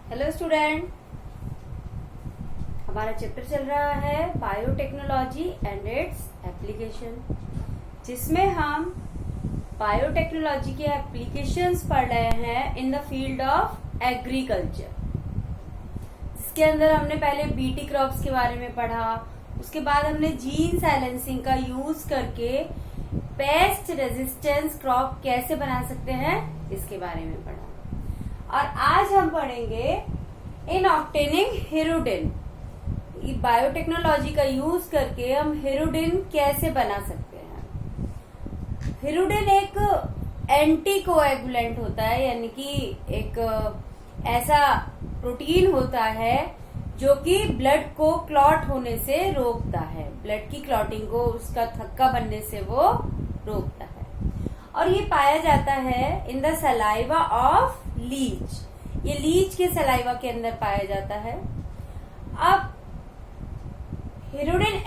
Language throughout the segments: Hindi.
हेलो स्टूडेंट, हमारा चैप्टर चल रहा है बायोटेक्नोलॉजी एंड इट्स एप्लीकेशन, जिसमें हम बायोटेक्नोलॉजी के एप्लीकेशंस पढ़ रहे हैं in the field of agriculture. जिसके अंदर हमने पहले बीटी क्रॉप्स के बारे में पढ़ा, उसके बाद हमने जीन साइलेंसिंग का यूज करके पेस्ट रेजिस्टेंस क्रॉप कैसे बना सकते हैं इसके बारे में पढ़ा। और आज हम पढ़ेंगे इन ऑब्टेनिंग हिरुडिन। बायोटेक्नोलॉजी का यूज करके हम हिरुडिन कैसे बना सकते हैं। हिरुडिन एक एंटी कोएगुलेंट होता है, यानी कि एक ऐसा प्रोटीन होता है जो कि ब्लड को क्लॉट होने से रोकता है, ब्लड की क्लॉटिंग को, उसका थक्का बनने से वो रोकता है। और ये पाया जाता है in the saliva of leech. ये लीच के सलाइवा के अंदर पाया जाता है। अब हिरुडिन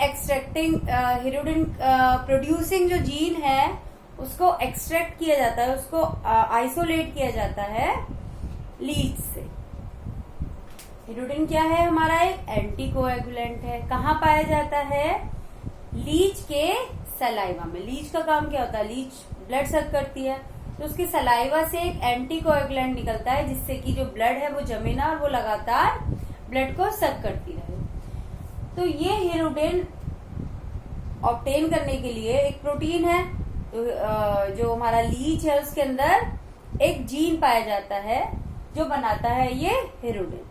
प्रोड्यूसिंग जो जीन है उसको एक्सट्रैक्ट किया जाता है, उसको आइसोलेट किया जाता है लीच से। हिरुडिन क्या है? हमारा एक एंटी कोएगुलेंट है। कहाँ पाया जाता है? लीच के सलाइवा में। लीच का काम क्या होता है? लीच ब्लड सक करती है, तो उसके सलाइवा से एक एंटी कोएगुलेंट निकलता है, जिससे कि जो ब्लड है वो जमे ना और वो लगातार ब्लड को सक करती रहे। तो ये हिरुडिन ऑब्टेन करने के लिए एक प्रोटीन है, तो जो हमारा लीच है उसके अंदर एक जीन पाया जाता है जो बनाता है ये हिरुडिन।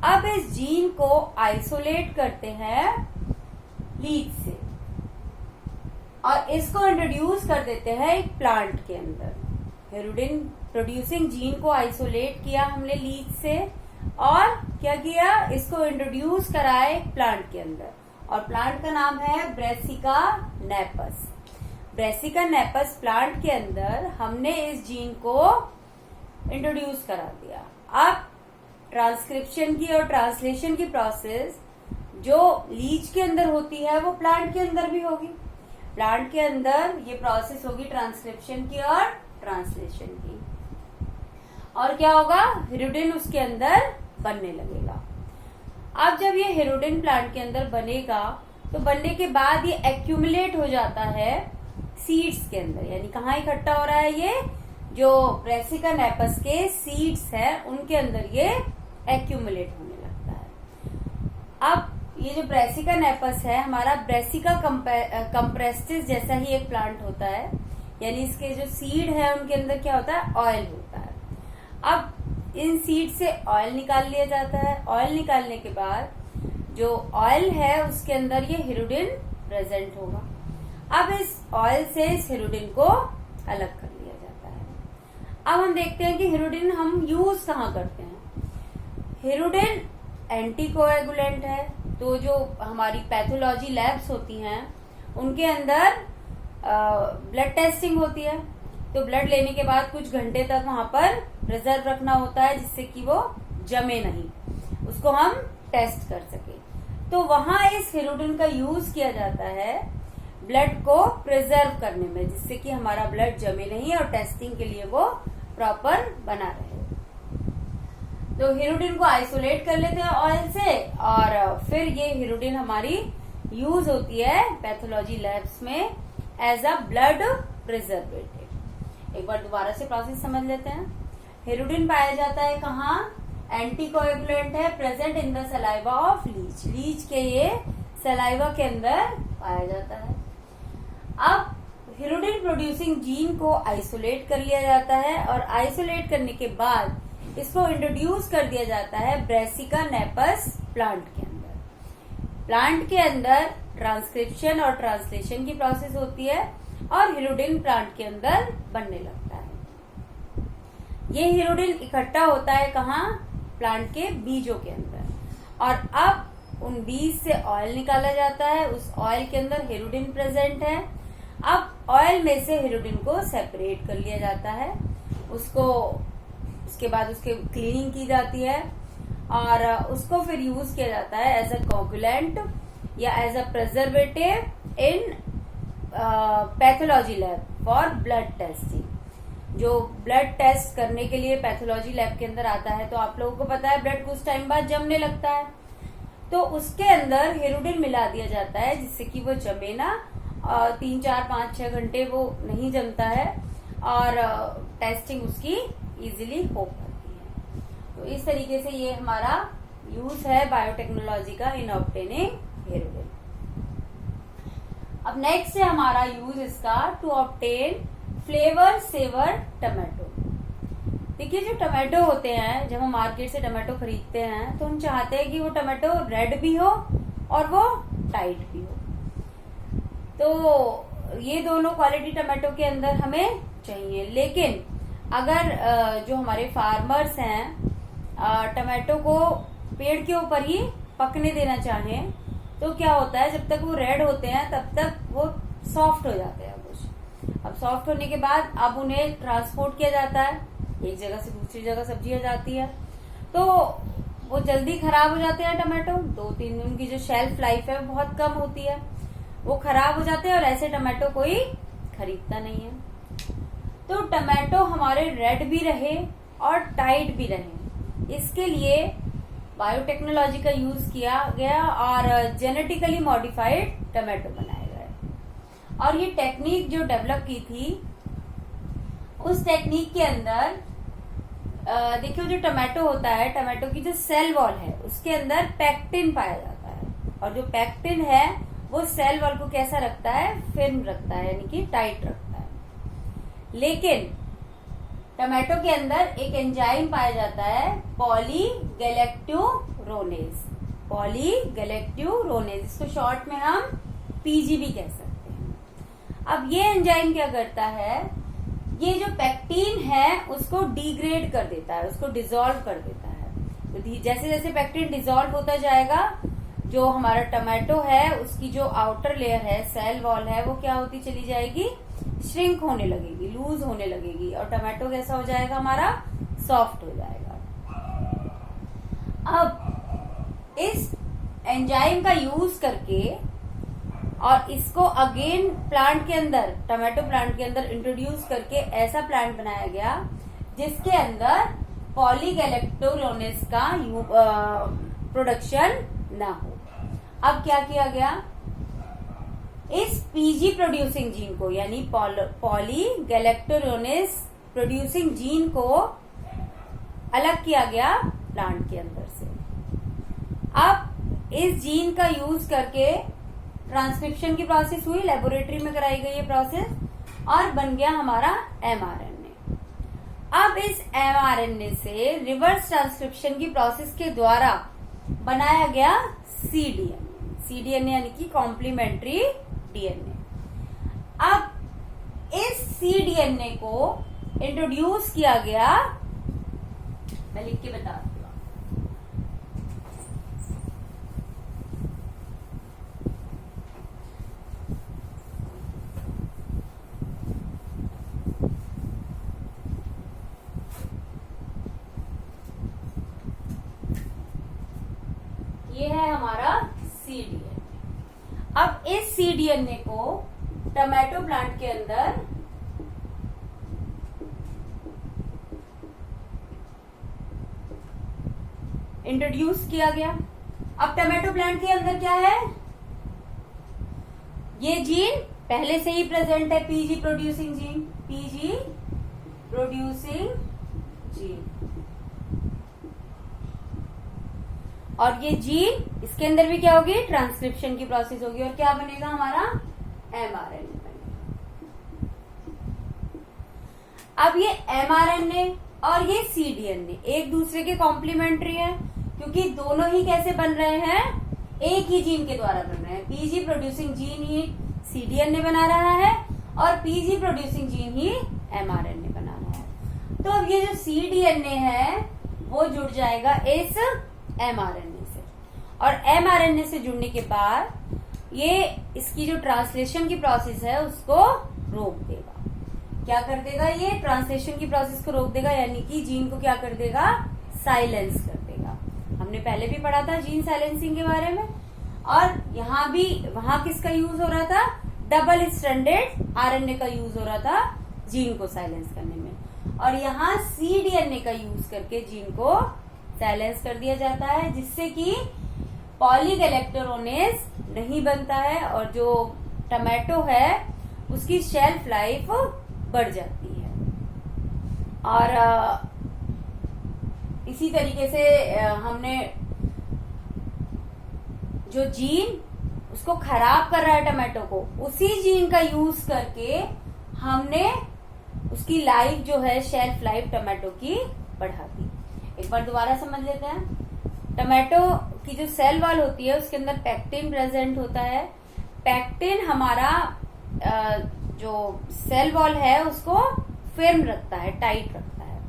अब इस जीन को आइसोलेट करते हैं लीच से और इसको इंट्रोड्यूस कर देते हैं एक प्लांट के अंदर। हिरुडिन प्रोड्यूसिंग जीन को आइसोलेट किया हमने लीच से, और क्या किया? इसको इंट्रोड्यूस करा एक प्लांट के अंदर, और प्लांट का नाम है Brassica napus. Brassica napus plant के अंदर हमने इस जीन को इंट्रोड्यूस करा दिया। अब ट्रांसक्रिप्शन की और ट्रांसलेशन की प्रोसेस जो लीच के अंदर होती है वो प्लांट के अंदर भी होगी। प्लांट के अंदर ये प्रोसेस होगी ट्रांसक्रिप्शन की और ट्रांसलेशन की, और क्या होगा? हिरुडिन उसके अंदर बनने लगेगा। अब जब ये हिरुडिन प्लांट के अंदर बनेगा तो बनने के बाद ये एक्यूमुलेट हो जाता है सीड्स के अंदर। यानी कहाँ इकट्ठा हो रहा है? ये जो ब्रेसिका नेपस के सीड्स है उनके अंदर ये एक्यूमुलेट होने लगता है। अब ये जो ब्रेसिका नेपस है हमारा ब्रेसिका कंप्रेस्टिस जैसा ही एक प्लांट होता है, यानी इसके जो सीड है उनके अंदर क्या होता है? ऑयल होता है। अब इन सीड से ऑयल निकाल लिया जाता है। ऑयल निकालने के बाद जो ऑयल है उसके अंदर ये हिरुडिन प्रेजेंट होगा। अब इस ऑयल से इस हिरुडिन को अलग कर लिया जाता है। अब हम देखते हैं कि हिरुडिन हम यूज कहाँ करते हैं। हिरुडिन एंटी कोएगुलेंट है, तो जो हमारी पैथोलॉजी लैब्स होती हैं उनके अंदर ब्लड टेस्टिंग होती है, तो ब्लड लेने के बाद कुछ घंटे तक वहां पर प्रिजर्व रखना होता है, जिससे कि वो जमे नहीं, उसको हम टेस्ट कर सके। तो वहां इस हिरुडिन का यूज किया जाता है ब्लड को प्रिजर्व करने में, जिससे कि हमारा ब्लड जमे नहीं और टेस्टिंग के लिए वो प्रॉपर बना रहे। तो हिरुडिन को आइसोलेट कर लेते हैं ऑयल से, और फिर ये हिरुडिन हमारी यूज होती है पैथोलॉजी लैब्स में एज अ ब्लड प्रिजर्वेटिव। एक बार दोबारा से प्रोसेस समझ लेते हैं। हिरुडिन पाया जाता है कहाँ? एंटी कोएगुलेंट है, present in the saliva of leech. Leech के ये सलाइवा के अंदर पाया जाता है। अब हिरुडिन प्रोड्यूसिंग जीन को आइसोलेट कर लिया जाता है, और आइसोलेट करने के बाद इसको इंट्रोड्यूस कर दिया जाता है ब्रेसिका नेपस प्लांट के अंदर। प्लांट के अंदर ट्रांसक्रिप्शन और ट्रांसलेशन की प्रोसेस होती है और हिरुडिन प्लांट के अंदर बनने लगता है। ये हिरुडिन इकट्ठा होता है कहाँ? प्लांट के बीजों के अंदर, और अब उन बीज से ऑयल निकाला जाता है। उस ऑयल के अंदर हिरुडिन प्रेजेंट है। अब ऑयल में से हिरुडिन को सेपरेट कर लिया जाता है, उसके बाद उसकी क्लीनिंग की जाती है, और उसको फिर यूज किया जाता है एज अ कोगुलेंट या as a preservative in pathology lab for blood testing. जो ब्लड टेस्ट करने के लिए पैथोलॉजी लैब के अंदर आता है, तो आप लोगों को पता है ब्लड कुछ टाइम बाद जमने लगता है, तो उसके अंदर हेरोडिन मिला दिया जाता है जिससे कि वो जमे ना, 3, 4, 5, 6 घंटे वो नहीं जमता है और टेस्टिंग उसकी इजीली हो पाती है। तो इस तरीके से ये हमारा यूज है बायोटेक्नोलॉजी का इन ऑब्टेनिंग हेरोडिन। अब नेक्स्ट है हमारा यूज इसका to obtain flavour savour tomato. देखिए जो टमाटो होते हैं, जब हम मार्केट से टमाटो खरीदते हैं तो हम चाहते हैं कि वो टमाटो रेड भी हो और वो टाइट भी हो। तो ये दोनों क्वालिटी टमाटो के अंदर हमें चाहिए। लेकिन अगर जो हमारे फार्मर्स हैं टमाटो को पेड़ के ऊपर ही पकने देना चाहें, तो क्या होता है, जब तक वो रेड होते हैं तब तक वो सॉफ्ट हो जाते हैं कुछ। अब सॉफ्ट होने के बाद अब उन्हें ट्रांसपोर्ट किया जाता है, एक जगह से दूसरी जगह सब्जियां जाती है, तो वो जल्दी खराब हो जाते हैं टमाटो। 2-3 दिन की जो शेल्फ लाइफ है बहुत कम होती है, वो खराब हो जाते हैं और ऐसे टमाटो कोई खरीदता नहीं है। तो टमाटो हमारे रेड भी रहे और टाइट भी रहे, इसके लिए बायोटेक्नोलॉजी का यूज किया गया और जेनेटिकली मॉडिफाइड टमाटो बनाए गए। और ये टेक्निक जो डेवलप की थी, उस टेक्निक के अंदर देखियो जो टमाटो होता है, टमाटो की जो सेल वॉल है उसके अंदर पैक्टिन पाया जाता है, और जो पैक्टिन है वो सेल वॉल को कैसा रखता है, फिर्म रखता है, यानी कि टाइट रखता है। लेकिन टमाटो के अंदर एक एंजाइम पाया जाता है पॉलीगैलेक्टोरोनेज। पॉलीगैलेक्टोरोनेज, इसको शॉर्ट में हम पीजीबी कह सकते हैं। अब ये एंजाइम क्या करता है, ये जो पैक्टिन है उसको डिग्रेड कर देता है, उसको डिसॉल्व कर देता है। तो जैसे जैसे पैक्टिन डिसॉल्व होता जाएगा, जो हमारा टमाटो है उसकी जो आउटर लेयर है, सेल वॉल है, वो क्या होती चली जाएगी, श्रिंक होने लगेगी, लूज होने लगेगी, और टमाटो कैसा हो जाएगा, हमारा सॉफ्ट हो जाएगा। अब इस एंजाइम का यूज करके और इसको अगेन प्लांट के अंदर, टमाटो प्लांट के अंदर इंट्रोड्यूस करके ऐसा प्लांट बनाया गया जिसके अंदर पॉलीगैलेक्टोरोनेज का प्रोडक्शन ना हो। अब क्या किया गया, इस पीजी प्रोड्यूसिंग जीन को, यानी पॉलीगैलेक्टोरोनेज प्रोड्यूसिंग जीन को अलग किया गया प्लांट के अंदर से। अब इस जीन का यूज करके ट्रांसक्रिप्शन की प्रोसेस हुई, लेबोरेटरी में कराई गई ये प्रोसेस, और बन गया हमारा एमआरएनए। अब इस एमआरएनए से रिवर्स ट्रांसक्रिप्शन की प्रोसेस के द्वारा बनाया गया सीडीएनए। सीडीएनए यानी कि कॉम्प्लीमेंट्री डीएनए। अब इस सीडीएनए को इंट्रोड्यूस किया गया, मैं लिख के बता दूंगा। ये है हमारा सीडीएनए। अब इस सीडीएनए को टमाटो प्लांट के अंदर इंट्रोड्यूस किया गया। अब टमाटो प्लांट के अंदर क्या है, ये जीन पहले से ही प्रेजेंट है, PG producing gene, PG producing gene, और ये जीन, इसके अंदर भी क्या होगी, ट्रांसक्रिप्शन की प्रोसेस होगी, और क्या बनेगा, हमारा एमआरएनए बनेगा। अब ये एमआरएनए और ये सीडीएनए एक दूसरे के कॉम्प्लीमेंट्री है, क्योंकि दोनों ही कैसे बन रहे हैं, एक ही जीन के द्वारा बन रहे हैं। पीजी प्रोड्यूसिंग जीन ही सीडीएनए बना रहा है और पीजी प्रोड्यूसिंग जीन ही एमआरएनए बना रहा है। तो अब ये जो सीडीएनए है वो जुड़ जाएगा इस एमआरएनए से, और एमआरएनए से जुड़ने के बाद ये इसकी जो ट्रांसलेशन की प्रोसेस है उसको रोक देगा। क्या कर देगा, ये ट्रांसलेशन की प्रोसेस को रोक देगा, यानी कि जीन को क्या कर देगा, साइलेंस कर देगा। हमने पहले भी पढ़ा था जीन साइलेंसिंग के बारे में, और यहाँ भी, वहां किसका यूज हो रहा था, डबल स्ट्रैंडेड आरएनए का यूज हो रहा था, जीन को साइलेंस करने में, और यहाँ cDNA का यूज करके जीन को साइलेंस कर दिया जाता है, जिससे कि पॉलीगैलेक्टोरोनेज नहीं बनता है और जो टमाटो है उसकी शेल्फ लाइफ बढ़ जाती है। और इसी तरीके से हमने जो जीन उसको खराब कर रहा है टमाटो को, उसी जीन का यूज करके हमने उसकी लाइफ जो है, शेल्फ लाइफ टमाटो की बढ़ा दी। एक बार दोबारा समझ लेते हैं। टमाटो की जो सेल वॉल होती है उसके अंदर पैक्टिन प्रेजेंट होता है। पैक्टिन हमारा जो सेल वॉल है उसको फिर्म रखता है, टाइट रखता है।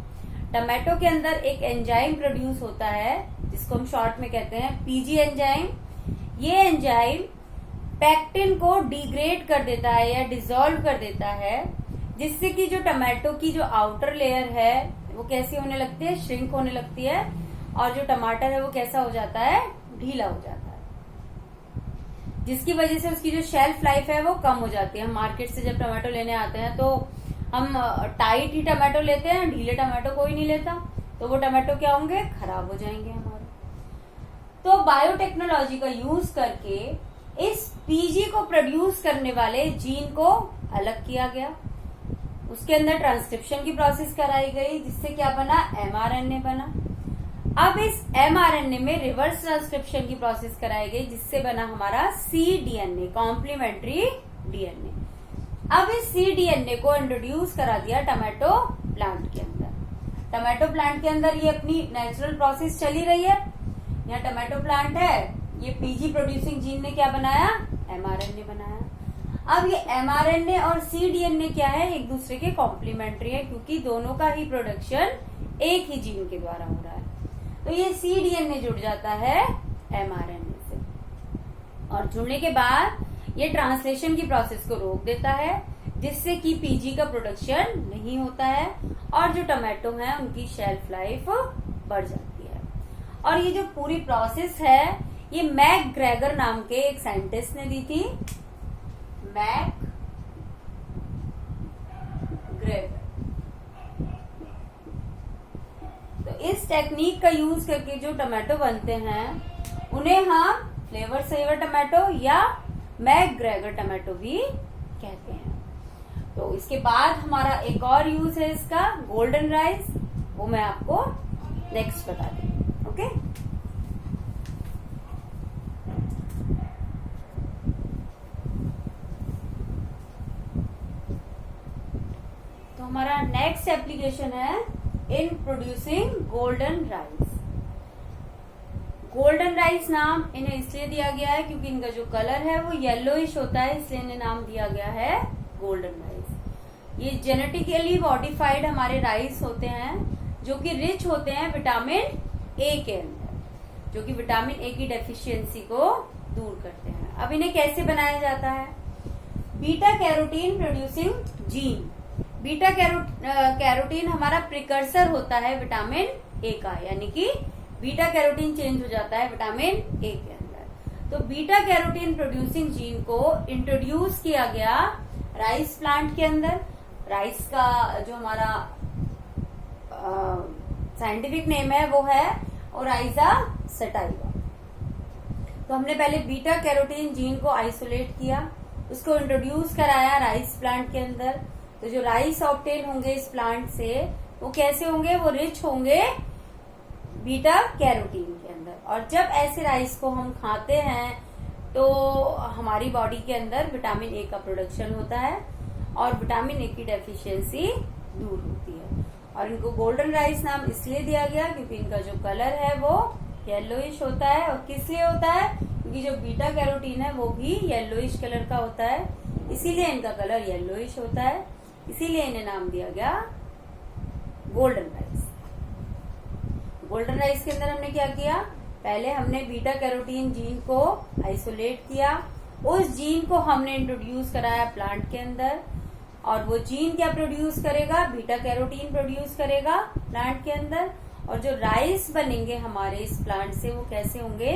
टमाटो के अंदर एक एंजाइम प्रोड्यूस होता है जिसको हम शॉर्ट में कहते हैं पीजी एंजाइम। ये एंजाइम पैक्टिन को डिग्रेड कर देता है या डिसॉल्व कर देता है, जिससे कि जो टमाटो की जो आउटर लेयर है वो कैसी होने लगती है, श्रिंक होने लगती है, और जो टमाटर है वो कैसा हो जाता है, ढीला हो जाता है, जिसकी वजह से उसकी जो शेल्फ लाइफ है वो कम हो जाती है। हम मार्केट से जब टमाटो लेने आते हैं तो हम टाइट ही टमाटो लेते हैं, ढीले टमाटो कोई नहीं लेता, तो वो टमाटो क्या होंगे, खराब हो जाएंगे हमारे। तो बायोटेक्नोलॉजी का यूज करके इस पीजी को प्रोड्यूस करने वाले जीन को अलग किया गया, उसके अंदर ट्रांसक्रिप्शन की प्रोसेस कराई गई, जिससे क्या बना, एमआरएनए बना। अब इस एमआरएनए में रिवर्स ट्रांसक्रिप्शन की प्रोसेस कराई गई, जिससे बना हमारा cDNA, कॉम्प्लीमेंट्री डीएनए। अब इस cDNA को इंट्रोड्यूस करा दिया टमाटो प्लांट के अंदर। टमाटो प्लांट के अंदर ये अपनी नेचुरल प्रोसेस चली रही है। यहाँ टमाटो प्लांट है, ये पीजी प्रोड्यूसिंग जीन ने क्या बनाया, एमआरएनए बनाया। अब ये एमआरएनए और cDNA क्या है, एक दूसरे के कॉम्प्लीमेंट्री है, क्योंकि दोनों का ही प्रोडक्शन एक ही जीन के द्वारा हो रहा है। तो ये cDNA जुड़ जाता है एमआरएनए से, और जुड़ने के बाद ये ट्रांसलेशन की प्रोसेस को रोक देता है, जिससे कि पीजी का प्रोडक्शन नहीं होता है और जो टमाटो है उनकी शेल्फ लाइफ बढ़ जाती है। और ये जो पूरी प्रोसेस है ये मैकग्रेगर नाम के एक साइंटिस्ट ने दी थी, मैकग्रेगर। तो इस टेक्निक का यूज करके जो टमाटो बनते हैं उन्हें हम फ्लेवर सेवर टमाटो या मैकग्रेगर टमाटो भी कहते हैं। तो इसके बाद हमारा एक और यूज है इसका, गोल्डन राइस, वो मैं आपको नेक्स्ट बता दूंगी। ओके, तो हमारा नेक्स्ट एप्लीकेशन है in producing golden rice. Golden rice नाम इन्हें इसलिए दिया गया है क्योंकि इनका जो कलर है वो येलोइश होता है, इसलिए इन्हें नाम दिया गया है गोल्डन राइस। ये जेनेटिकली मॉडिफाइड हमारे राइस होते हैं जो कि रिच होते हैं विटामिन ए के अंदर, जो कि विटामिन ए की डेफिशिएंसी को दूर करते हैं। अब इन्हें कैसे बनाया जाता है, beta carotene producing gene. Beta carotene हमारा प्रिकर्सर होता है विटामिन ए का, यानी कि बीटा कैरोटीन चेंज हो जाता है विटामिन ए के अंदर। तो बीटा कैरोटीन प्रोड्यूसिंग जीन को इंट्रोड्यूस किया गया राइस प्लांट के अंदर। राइस का जो हमारा साइंटिफिक नेम है वो है ओराइजा सटाइवा। तो हमने पहले बीटा कैरोटीन जीन को आइसोलेट किया, उसको इंट्रोड्यूस कराया राइस प्लांट के अंदर। तो जो राइस ऑब्टेन होंगे इस प्लांट से वो कैसे होंगे, वो रिच होंगे बीटा कैरोटीन के अंदर। और जब ऐसे राइस को हम खाते हैं तो हमारी बॉडी के अंदर विटामिन ए का प्रोडक्शन होता है और विटामिन ए की डेफिशिएंसी दूर होती है। और इनको गोल्डन राइस नाम इसलिए दिया गया क्योंकि इनका जो कलर है वो येलोइश होता है। और किस लिए होता है, क्योंकि जो बीटा कैरोटीन है वो भी येलोइश कलर का होता है, इसीलिए इनका कलर येलोइश होता है, इसीलिए इन्हें नाम दिया गया गोल्डन राइस। गोल्डन राइस के अंदर हमने क्या किया, पहले हमने बीटा कैरोटीन जीन को आइसोलेट किया, उस जीन को हमने इंट्रोड्यूस कराया प्लांट के अंदर। और वो जीन क्या प्रोड्यूस करेगा, बीटा कैरोटीन प्रोड्यूस करेगा प्लांट के अंदर। और जो राइस बनेंगे हमारे इस प्लांट से वो कैसे होंगे,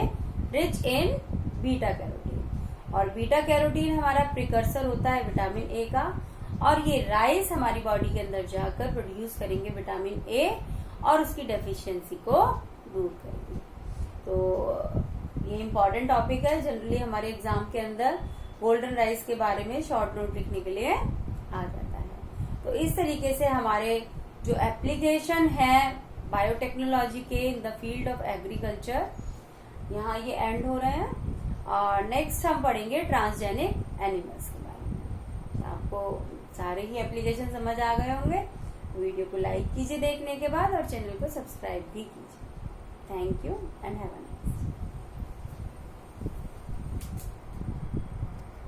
रिच इन बीटा कैरोटीन। और बीटा कैरोटीन हमारा प्रिकर्सर होता है विटामिन ए का। और ये राइस हमारी बॉडी के अंदर जाकर प्रोड्यूस करेंगे विटामिन ए और उसकी डेफिशिएंसी को दूर करेंगे। तो ये इम्पोर्टेंट टॉपिक है, जनरली हमारे एग्जाम के अंदर गोल्डन राइस के बारे में शॉर्ट नोट लिखने के लिए आ जाता है। तो इस तरीके से हमारे जो एप्लीकेशन है बायोटेक्नोलॉजी के in the field of agriculture, यहाँ ये एंड हो रहे हैं। और नेक्स्ट हम पढ़ेंगे ट्रांसजेनिक एनिमल्स के बारे में। आपको सारे ही एप्लीकेशन समझ आ गए होंगे। वीडियो को लाइक कीजिए देखने के बाद और चैनल को सब्सक्राइब भी कीजिए। Thank you and have a nice day.